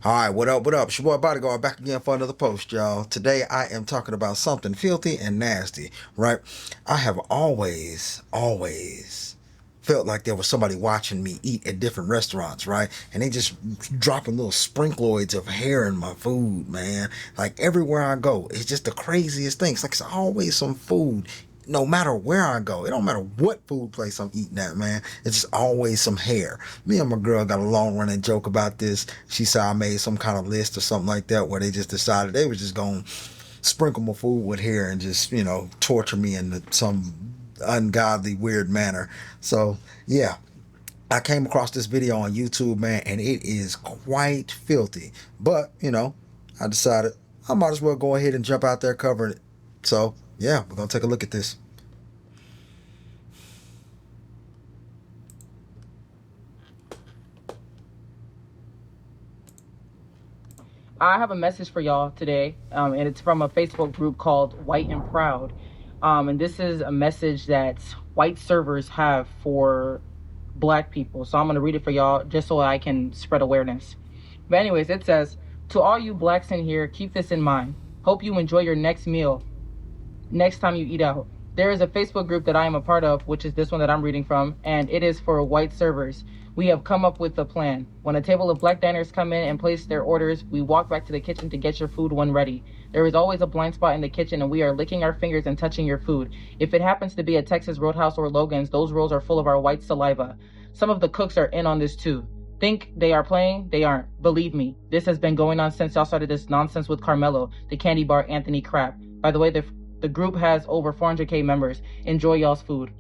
All right, what up, what up? It's your boy Bodyguard back again for another post, y'all. Today I am talking about something filthy and nasty, right? I have always felt like there was somebody watching me eat at different restaurants, right? And they just dropping little sprinkloids of hair in my food, man. Like everywhere I go, it's just the craziest things. Like it's always some food no matter where I go. It don't matter what food place I'm eating at, man. It's just always some hair. Me and my girl got a long running joke about this. She said I made some kind of list or something like that where they just decided they was just going to sprinkle my food with hair and just, torture me in some ungodly, weird manner. So, yeah. I came across this video on YouTube, man, and it is quite filthy. But, I decided I might as well go ahead and jump out there covering it. So, yeah, we're going to take a look at this. I have a message for y'all today, and it's from a Facebook group called White and Proud. And this is a message that white servers have for black people. So I'm going to read it for y'all just so I can spread awareness. But anyways, it says, to all you blacks in here, keep this in mind. Hope you enjoy your next meal next time you eat out. There is a Facebook group that I am a part of, which is this one that I'm reading from, and it is for white servers. We have come up with a plan. When a table of black diners come in and place their orders, we walk back to the kitchen to get your food when ready. There is always a blind spot in the kitchen, and we are licking our fingers and touching your food. If it happens to be a Texas Roadhouse or Logan's, those rolls are full of our white saliva. Some of the cooks are in on this too. Think they are playing? They aren't. Believe me, this has been going on since y'all started this nonsense with Carmelo, the candy bar Anthony crap. By the way, the group has over 400K members. Enjoy y'all's food.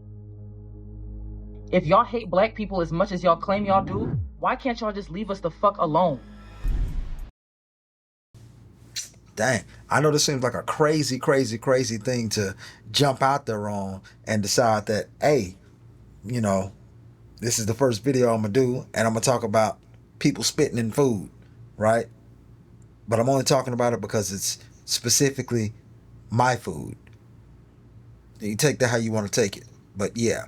If y'all hate black people as much as y'all claim y'all do, why can't y'all just leave us the fuck alone? Dang, I know this seems like a crazy thing to jump out there on and decide that, hey, this is the first video I'm going to do and I'm going to talk about people spitting in food, right? But I'm only talking about it because it's specifically my food. You take that how you want to take it. But yeah,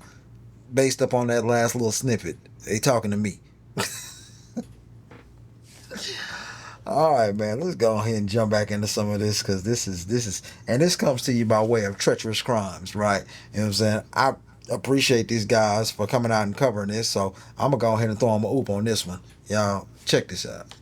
based upon that last little snippet, they talking to me. All right, man, let's go ahead and jump back into some of this because this is, and this comes to you by way of treacherous crimes, right? You know what I'm saying? I appreciate these guys for coming out and covering this, so I'm gonna go ahead and throw them a oop on this one. Y'all, check this out.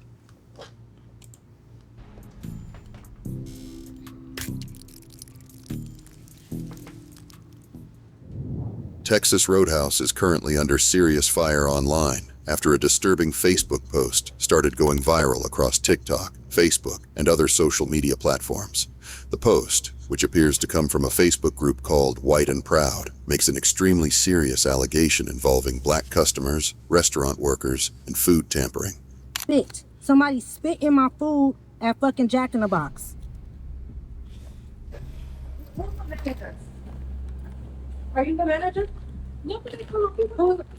Texas Roadhouse is currently under serious fire online after a disturbing Facebook post started going viral across TikTok, Facebook, and other social media platforms. The post, which appears to come from a Facebook group called White and Proud, makes an extremely serious allegation involving black customers, restaurant workers, and food tampering. Spit. Somebody spit in my food at fucking Jack in the Box. Are you the manager?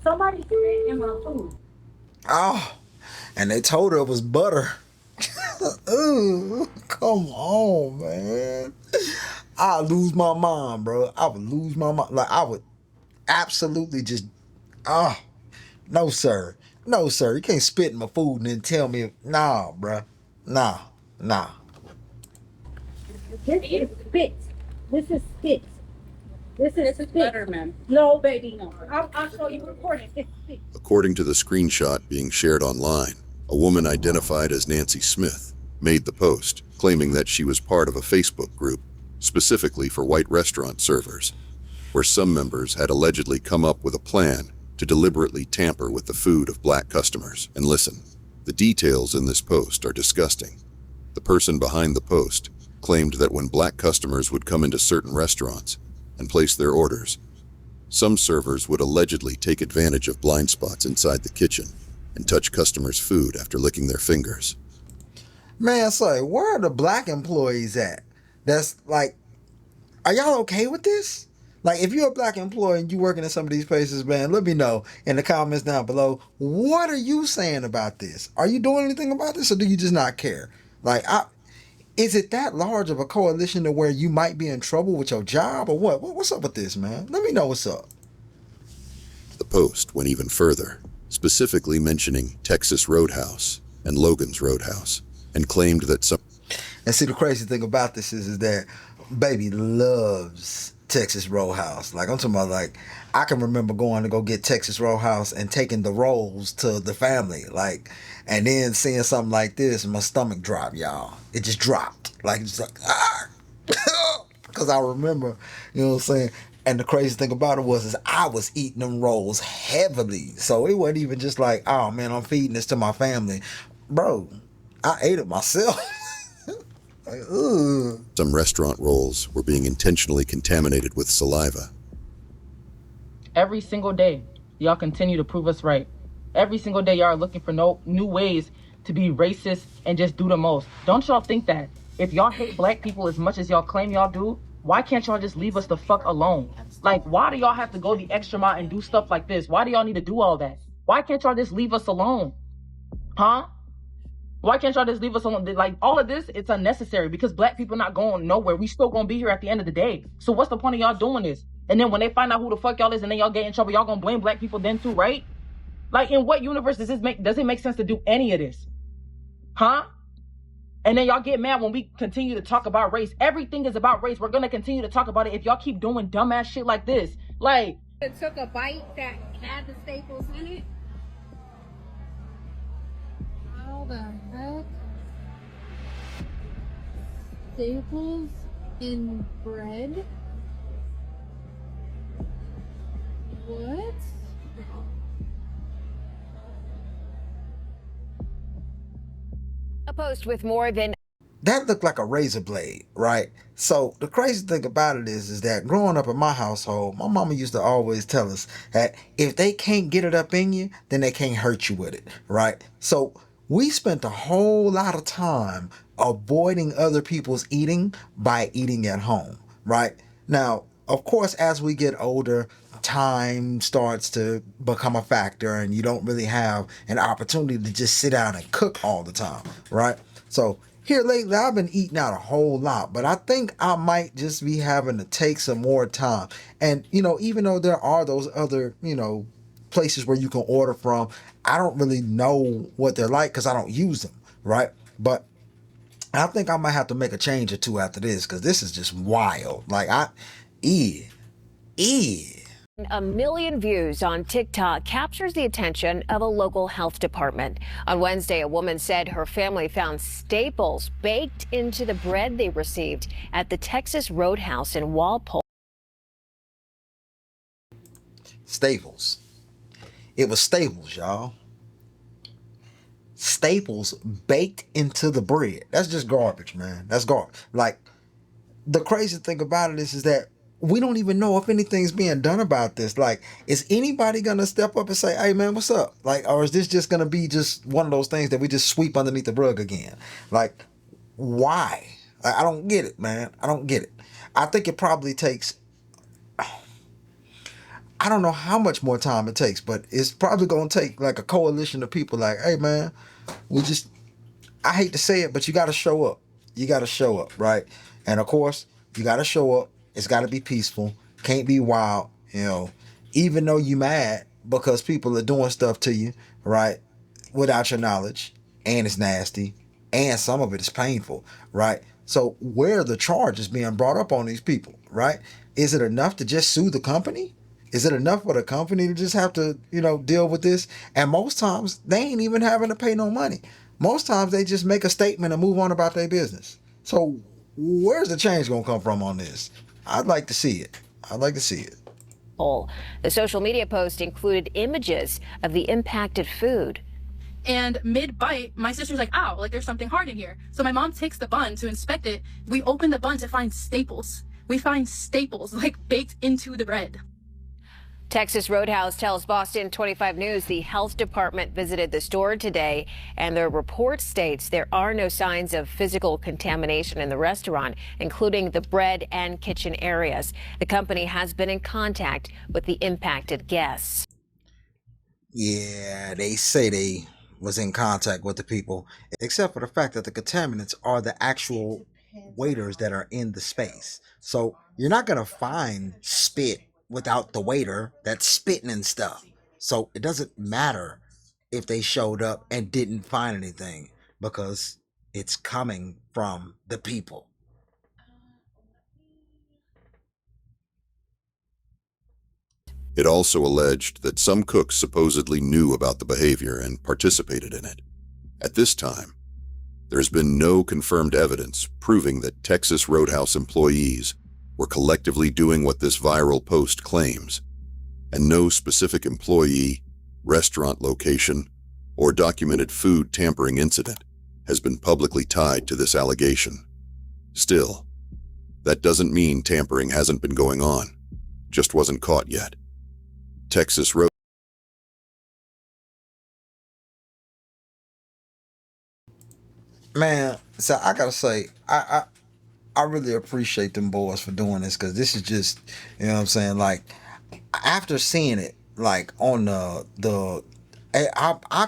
Somebody spit in my food. Oh, and they told her it was butter. Ooh, come on, man. I'd lose my mind, bro. I would lose my mind. Like, I would absolutely just, no, sir. No, sir. You can't spit in my food and then tell me, nah, bro. Nah. This is spit. This is spit. This is spit. Butter, ma'am. No, baby, no. I'll show you recording. It's spit. According to the screenshot being shared online, a woman identified as Nancy Smith made the post, claiming that she was part of a Facebook group specifically for white restaurant servers, where some members had allegedly come up with a plan to deliberately tamper with the food of black customers. And listen, the details in this post are disgusting. The person behind the post claimed that when black customers would come into certain restaurants and place their orders, some servers would allegedly take advantage of blind spots inside the kitchen and touch customers' food after licking their fingers. Man, say, where are the black employees at? That's like, are y'all okay with this? Like, if you're a black employee and you working in some of these places, man, let me know in the comments down below. What are you saying about this? Are you doing anything about this, or do you just not care? Like, is it that large of a coalition to where you might be in trouble with your job, or what? What's up with this, man? Let me know what's up. The post went even further, specifically mentioning Texas Roadhouse and Logan's Roadhouse, and claimed that some And see, the crazy thing about this is that baby loves Texas Roadhouse. Like I'm talking about, like I can remember going to go get Texas Roadhouse and taking the rolls to the family, like, and then seeing something like this, and my stomach dropped, y'all. It just dropped, like it's like ah, because I remember, you know what I'm saying. And the crazy thing about it was, is I was eating them rolls heavily, so it wasn't even just like, oh man, I'm feeding this to my family, bro. I ate it myself. Like, ugh. some restaurant rolls were being intentionally contaminated with saliva. Every single day, y'all continue to prove us right. Every single day, y'all are looking for new ways to be racist and just do the most. Don't y'all think that if y'all hate black people as much as y'all claim y'all do, why can't y'all just leave us the fuck alone? Like, why do y'all have to go the extra mile and do stuff like this? Why do y'all need to do all that? Why can't y'all just leave us alone? Huh? Why can't y'all just leave us alone? Like, all of this, it's unnecessary because black people not going nowhere. We still gonna be here at the end of the day. So what's the point of y'all doing this? And then when they find out who the fuck y'all is and then y'all get in trouble, y'all gonna blame black people then too, right? Like, in what universe does it make sense to do any of this? Huh? And then y'all get mad when we continue to talk about race. Everything is about race. We're gonna continue to talk about it if y'all keep doing dumbass shit like this. Like, It took a bite that had the staples in it. How the heck? Staples in bread? What? A post with more than That looked like a razor blade, right? So the crazy thing about it is that growing up in my household, my mama used to always tell us that if they can't get it up in you, then they can't hurt you with it, right? So we spent a whole lot of time avoiding other people's eating by eating at home, right? Now, of course, as we get older, time starts to become a factor and you don't really have an opportunity to just sit down and cook all the time, right? So here lately, I've been eating out a whole lot, but I think I might just be having to take some more time. And, you know, even though there are those other, you know, places where you can order from, I don't really know what they're like because I don't use them, right? But I think I might have to make a change or two after this because this is just wild. Like, eh, eh. a million views on TikTok captures the attention of a local health department. On Wednesday, a woman said her family found staples baked into the bread they received at the Texas Roadhouse in Walpole. Staples. It was staples, y'all. Staples baked into the bread. That's just garbage, man. That's garbage. Like, the crazy thing about it is that we don't even know if anything's being done about this. Like, is anybody gonna step up and say, hey man, what's up? Like, or is this just gonna be just one of those things that we just sweep underneath the rug again? Like, why? I don't get it, man. I don't get it. I think it probably takes, I don't know how much more time it takes, but it's probably gonna take like a coalition of people like, hey man, we just, I hate to say it, but you gotta show up. You gotta show up, right? And of course, you gotta show up. It's gotta be peaceful. Can't be wild, you know. Even though you mad because people are doing stuff to you, right? Without your knowledge, and it's nasty, and some of it is painful, right? So where are the charges being brought up on these people, right? Is it enough to just sue the company? Is it enough for the company to just have to, you know, deal with this? And most times they ain't even having to pay no money. Most times they just make a statement and move on about their business. So where's the change gonna come from on this? I'd like to see it. I'd like to see it. The social media post included images of the impacted food. And mid-bite, my sister's like, ow, like there's something hard in here. So my mom takes the bun to inspect it. We open the bun to find staples. We find staples like baked into the bread. Texas Roadhouse tells Boston 25 News the health department visited the store today, and their report states there are no signs of physical contamination in the restaurant, including the bread and kitchen areas. The company has been in contact with the impacted guests. Yeah, they say they was in contact with the people, except for the fact that the contaminants are the actual waiters that are in the space. So you're not gonna find spit without the waiter that's spitting and stuff. So it doesn't matter if they showed up and didn't find anything, because it's coming from the people. It also alleged that some cooks supposedly knew about the behavior and participated in it. At this time, there's been no confirmed evidence proving that Texas Roadhouse employees were collectively doing what this viral post claims, and no specific employee, restaurant location, or documented food tampering incident has been publicly tied to this allegation. Still, that doesn't mean tampering hasn't been going on, just wasn't caught yet. Texas Road. Man, so I gotta say, I really appreciate them boys for doing this, because this is just, you know what I'm saying, like, after seeing it, like, on I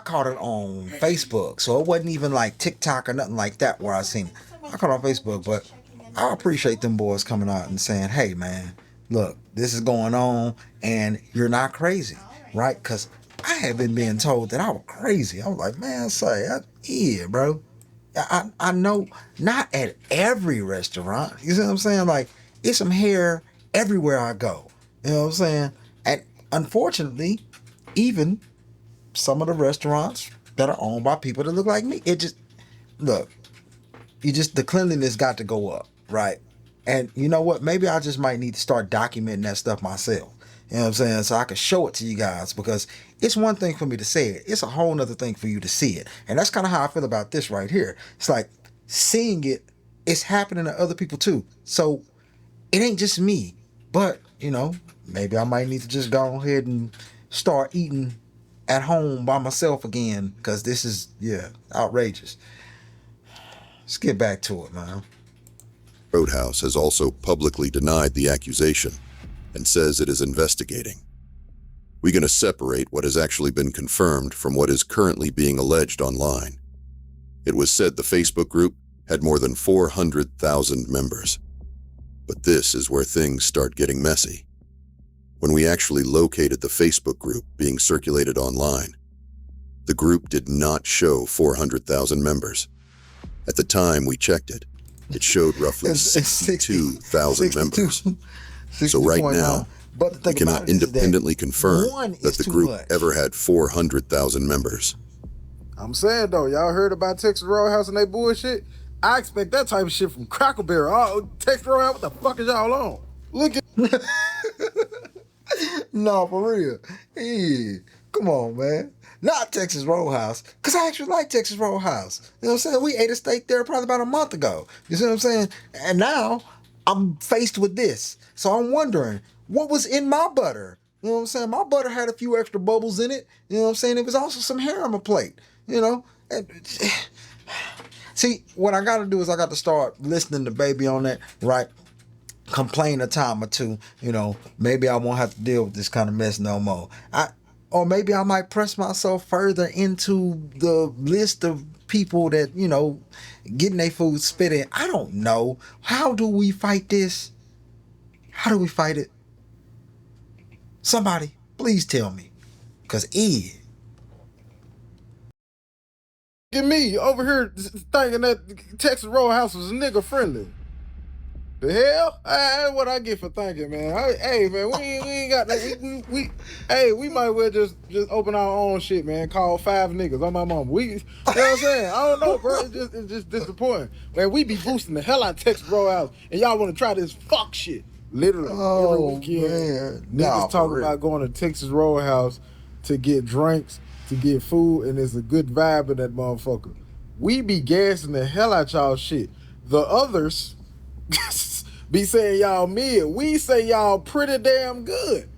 caught it on Facebook, so it wasn't even like TikTok or nothing like that where I seen it. I caught it on Facebook, but I appreciate them boys coming out and saying, hey man, look, this is going on and you're not crazy, right? Because I had been being told that I was crazy. I was like, man, yeah, bro. I know, not at every restaurant. You see what I'm saying? Like, it's some hair everywhere I go. You know what I'm saying? And unfortunately, even some of the restaurants that are owned by people that look like me, it just, look, the cleanliness got to go up, right? And you know what? Maybe I just might need to start documenting that stuff myself. You know what I'm saying? So I can show it to you guys, because it's one thing for me to say it. It's a whole nother thing for you to see it. And that's kind of how I feel about this right here. It's like seeing it, it's happening to other people too. So it ain't just me. But, you know, maybe I might need to just go ahead and start eating at home by myself again, because this is, yeah, outrageous. Let's get back to it, man. Roadhouse has also publicly denied the accusation and says it is investigating. We're going to separate what has actually been confirmed from what is currently being alleged online. It was said the Facebook group had more than 400,000 members. But this is where things start getting messy. When we actually located the Facebook group being circulated online, the group did not show 400,000 members. At the time we checked it, it showed roughly 62,000 members. So right now, we cannot independently confirm that the group ever had 400,000 members. I'm saying though, y'all heard about Texas Roadhouse and they bullshit? I expect that type of shit from Cracker Barrel. Oh, Texas Roadhouse, what the fuck is y'all on? Look at No, for real. Yeah. Come on, man. Not Texas Roadhouse, because I actually like Texas Roadhouse. You know what I'm saying? We ate a steak there probably about a month ago. You see what I'm saying? And now I'm faced with this. So I'm wondering, what was in my butter? You know what I'm saying? My butter had a few extra bubbles in it. You know what I'm saying? There was also some hair on my plate. You know? See, what I got to do is I got to start listening to Baby on that, right? Complain a time or two, you know, maybe I won't have to deal with this kind of mess no more. Or maybe I might press myself further into the list of people that, you know, getting their food spit in. I don't know. How do we fight this? How do we fight it? Somebody, please tell me. Because me over here thinking that Texas Roadhouse was nigga friendly. The hell? That's what I get for thinking, man. Hey, man, we ain't got that. We might well just open our own shit, man. Call 5 niggas on my mama. You know what I'm saying? I don't know, bro. It's just disappointing. Man, we be boosting the hell out of Texas Roadhouse, and y'all want to try this fuck shit. Literally, every weekend. Man. Niggas talking about going to Texas Roadhouse to get drinks, to get food, and there's a good vibe in that motherfucker. We be gassing the hell out y'all shit. The others be saying y'all mid. We say y'all pretty damn good.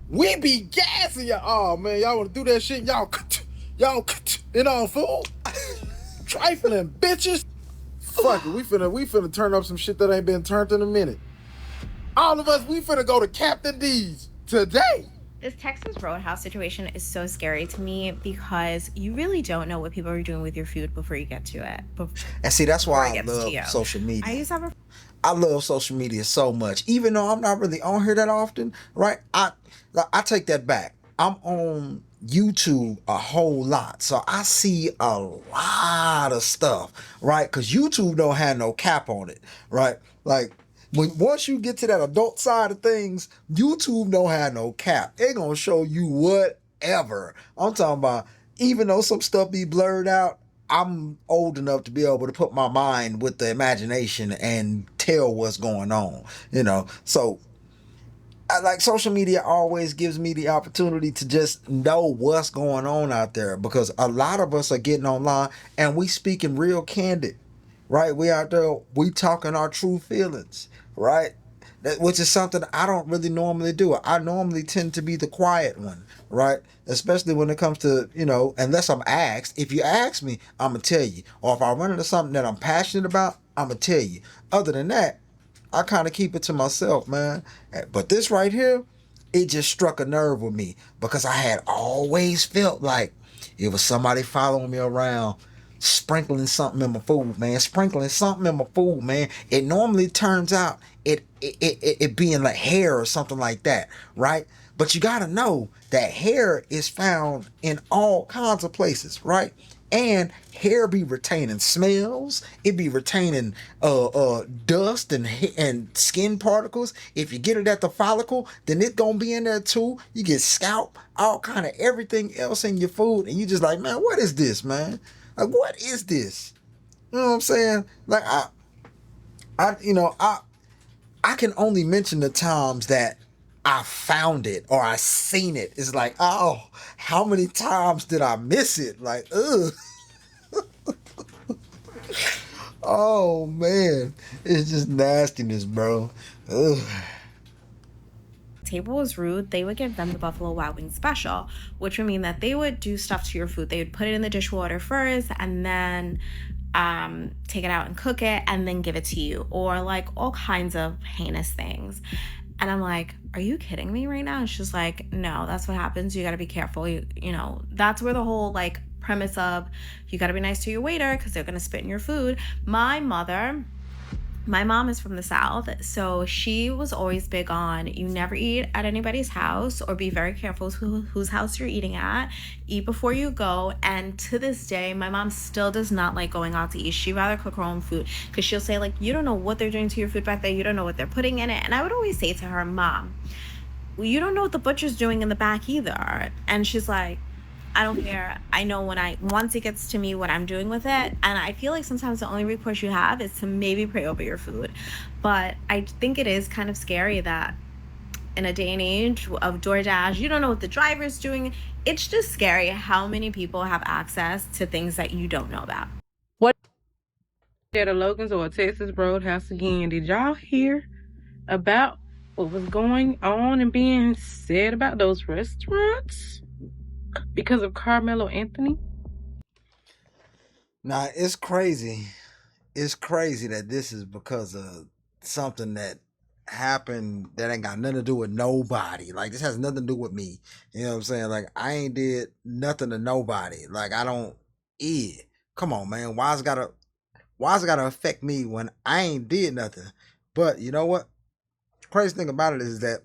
We be gassing y'all. Oh man, y'all want to do that shit? Y'all in on food? Trifling bitches. Fuck it, we finna turn up some shit that ain't been turned in a minute. All of us, we finna go to Captain D's today. This Texas Roadhouse situation is so scary to me because you really don't know what people are doing with your food before you get to it. And see, that's why I love social media. I love social media so much, even though I'm not really on here that often, right? I take that back. I'm on YouTube a whole lot, so I see a lot of stuff, right? Because YouTube don't have no cap on it, right? Like once you get to that adult side of things, YouTube don't have no cap. It gonna show you whatever. I'm talking about. Even though some stuff be blurred out, I'm old enough to be able to put my mind with the imagination and tell what's going on, So like social media always gives me the opportunity to just know what's going on out there, because a lot of us are getting online and we speaking real candid, right? We out there, we talking our true feelings, right? Which is something I don't really normally do. I normally tend to be the quiet one, right? Especially when it comes to, unless I'm asked. If you ask me, I'm going to tell you. Or if I run into something that I'm passionate about, I'm going to tell you. Other than that, I kind of keep it to myself, man. But this right here, it just struck a nerve with me, because I had always felt like it was somebody following me around, sprinkling something in my food, man. Sprinkling something in my food, man. It normally turns out it being like hair or something like that, right? But you gotta know that hair is found in all kinds of places, right? And hair be retaining smells. It be retaining dust and skin particles. If you get it at the follicle, then it gonna be in there too. You get scalp, all kind of everything else in your food, and you just like, man, what is this, man? Like, what is this? You know what I'm saying? Like, I can only mention the times that I found it or I seen it. It's like, oh, how many times did I miss it? Like, ugh. Oh man, it's just nastiness, bro. Ugh. Table was rude, they would give them the Buffalo Wild Wings special, which would mean that they would do stuff to your food. They would put it in the dishwater first and then take it out and cook it and then give it to you, or like all kinds of heinous things. And I'm like, are you kidding me right now? And she's like, no, that's what happens. You got to be careful. You know, that's where the whole like premise of you got to be nice to your waiter because they're going to spit in your food. My mom is from the South, so she was always big on you never eat at anybody's house, or be very careful whose house you're eating at. Eat before you go. And to this day, my mom still does not like going out to eat. She'd rather cook her own food, because she'll say, like, you don't know what they're doing to your food back there. You don't know what they're putting in it. And I would always say to her, Mom, you don't know what the butcher's doing in the back either. And she's like, I don't care. I know once it gets to me what I'm doing with it. And I feel like sometimes the only recourse you have is to maybe pray over your food. But I think it is kind of scary that in a day and age of DoorDash, you don't know what the driver's doing. It's just scary how many people have access to things that you don't know about. What at a Logan's or a Texas Roadhouse again? Did y'all hear about what was going on and being said about those restaurants because of Carmelo Anthony? Nah, it's crazy. It's crazy that this is because of something that happened that ain't got nothing to do with nobody. Like, this has nothing to do with me. You know what I'm saying? Like, I ain't did nothing to nobody. Like, I don't. Come on, man. Why's it gotta affect me when I ain't did nothing? But you know what? Crazy thing about it is that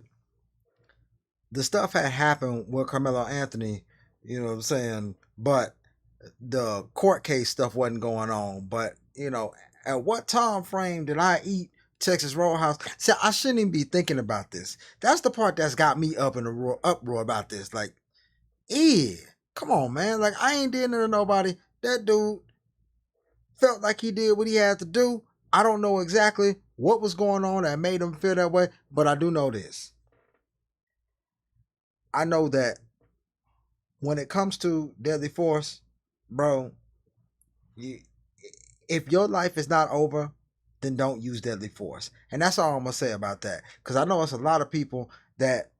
the stuff had happened with Carmelo Anthony. You know what I'm saying? But the court case stuff wasn't going on. But at what time frame did I eat Texas Roadhouse? See, I shouldn't even be thinking about this. That's the part that's got me up in the uproar about this. Like, come on, man. Like, I ain't did nothing to nobody. That dude felt like he did what he had to do. I don't know exactly what was going on that made him feel that way, but I do know this. I know that when it comes to deadly force, bro, if your life is not over, then don't use deadly force. And that's all I'm going to say about that. Because I know it's a lot of people that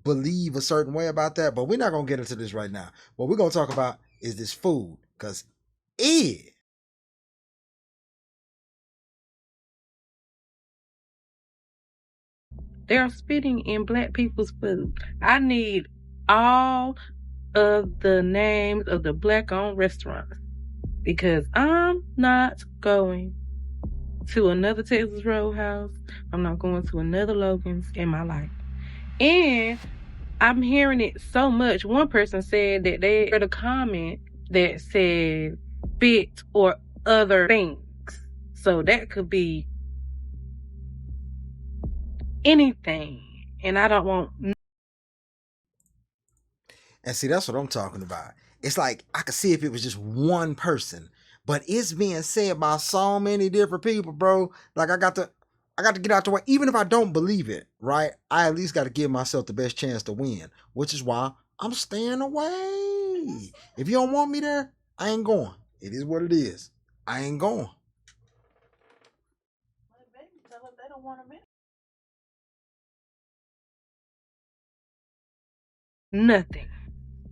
believe a certain way about that, but we're not going to get into this right now. What we're going to talk about is this food. Because, They're spitting in black people's food. I need all of the names of the black-owned restaurants, because I'm not going to another Texas Roadhouse. I'm not going to another Logan's in my life. And I'm hearing it so much. One person said that they read a comment that said fit or other things. So that could be anything. And I don't want. And see, that's what I'm talking about. It's like I could see if it was just one person, but it's being said by so many different people, bro. Like I got to get out the way. Even if I don't believe it, right? I at least got to give myself the best chance to win, which is why I'm staying away. If you don't want me there, I ain't going. It is what it is. I ain't going. Nothing.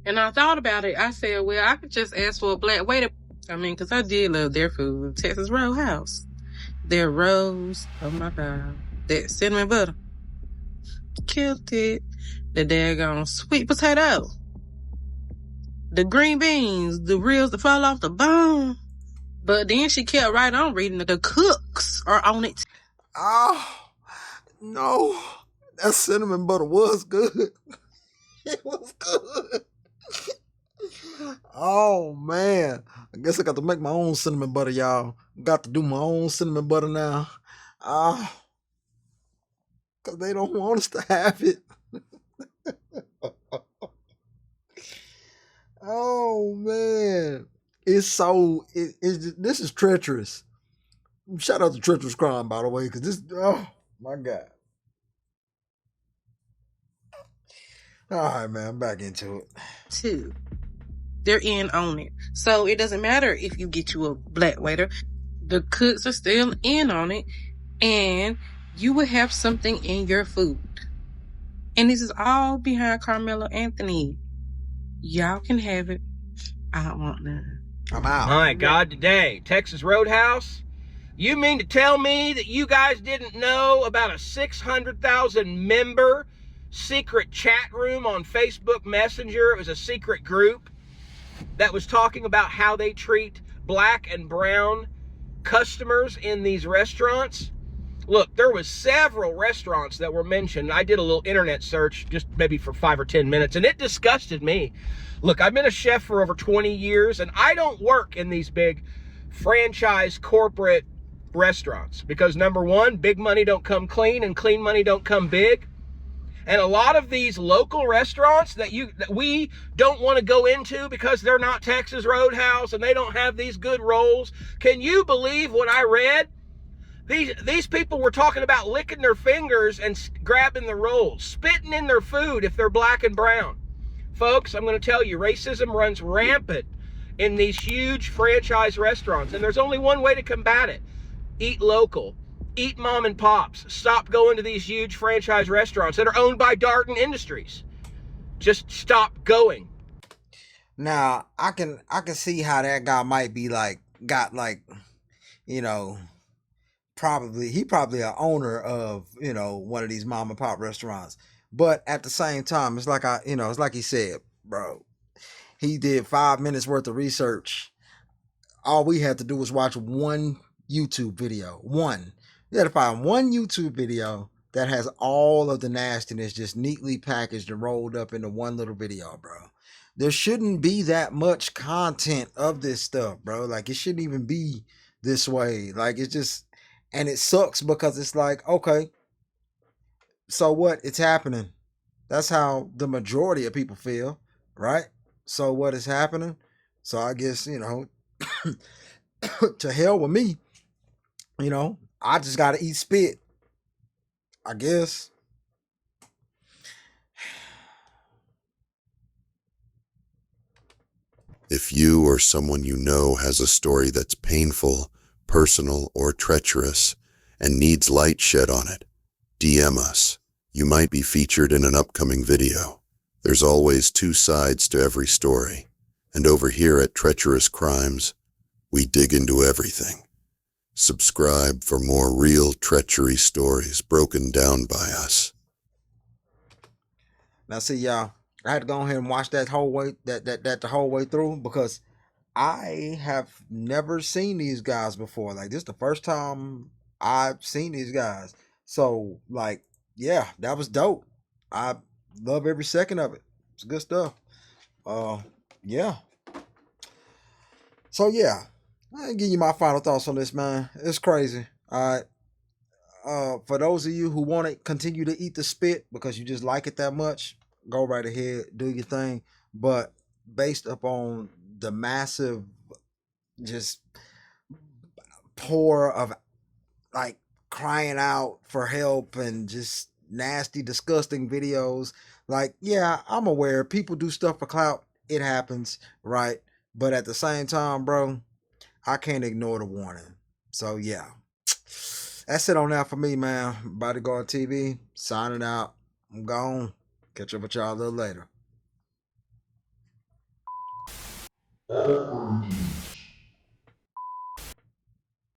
And I thought about it. I said, well, I could just ask for a black waiter. I mean, because I did love their food. Texas Roadhouse. Their rolls. Oh, my God. That cinnamon butter. Killed it. The daggone sweet potato. The green beans. The ribs that fall off the bone. But then she kept right on reading. The cooks are on it. Oh, no. That cinnamon butter was good. It was good. Oh man, I guess I got to make my own cinnamon butter, y'all. Got to do my own cinnamon butter now. Cause they don't want us to have it. Oh man, it's this is treacherous. Shout out to Treacherous Crime, by the way, because this, oh my God. All right, man, I'm back into it. Too. They're in on it. So it doesn't matter if you get you a black waiter. The cooks are still in on it. And you will have something in your food. And this is all behind Carmelo Anthony. Y'all can have it. I don't want none. I'm out. My God, today, Texas Roadhouse. You mean to tell me that you guys didn't know about a 600,000 member secret chat room on Facebook Messenger? It was a secret group that was talking about how they treat black and brown customers in these restaurants. Look, there was several restaurants that were mentioned. I did a little internet search just maybe for 5 or 10 minutes, and it disgusted me. Look, I've been a chef for over 20 years, and I don't work in these big franchise corporate restaurants because, number one, big money don't come clean, and clean money don't come big. And a lot of these local restaurants that we don't want to go into because they're not Texas Roadhouse and they don't have these good rolls. Can you believe what I read? These people were talking about licking their fingers and grabbing the rolls, spitting in their food if they're black and brown. Folks, I'm going to tell you, racism runs rampant in these huge franchise restaurants, and there's only one way to combat it. Eat local. Eat mom and pops. Stop going to these huge franchise restaurants that are owned by Darden Industries. Just stop going. Now, I can see how that guy might be probably a owner of, one of these mom and pop restaurants. But at the same time, it's like he said, bro, he did 5 minutes worth of research. All we had to do was watch one YouTube video. One. You had to find one YouTube video that has all of the nastiness just neatly packaged and rolled up into one little video, bro. There shouldn't be that much content of this stuff, bro. Like, it shouldn't even be this way. Like, it's just, and it sucks because it's like, okay, so what? It's happening. That's how the majority of people feel, right? So what is happening? So I guess, to hell with me, I just got to eat spit, I guess. If you or someone you know has a story that's painful, personal, or treacherous and needs light shed on it, DM us. You might be featured in an upcoming video. There's always two sides to every story. And over here at Treacherous Crimes, we dig into everything. Subscribe for more real treachery stories broken down by us. Now see, y'all, I had to go ahead and watch that whole way the whole way through because I have never seen these guys before. Like, this is the first time I've seen these guys. So, like, yeah, that was dope. I love every second of it. It's good stuff. Yeah. So yeah, I'll give you my final thoughts on this, man. It's crazy. All right. For those of you who want to continue to eat the spit because you just like it that much, go right ahead, do your thing. But based upon the massive just pour of like crying out for help and just nasty, disgusting videos. Like, yeah, I'm aware people do stuff for clout. It happens, right? But at the same time, bro, I can't ignore the warning. So yeah. That's it on that for me, man. Bodyguard TV, signing out. I'm gone. Catch up with y'all a little later.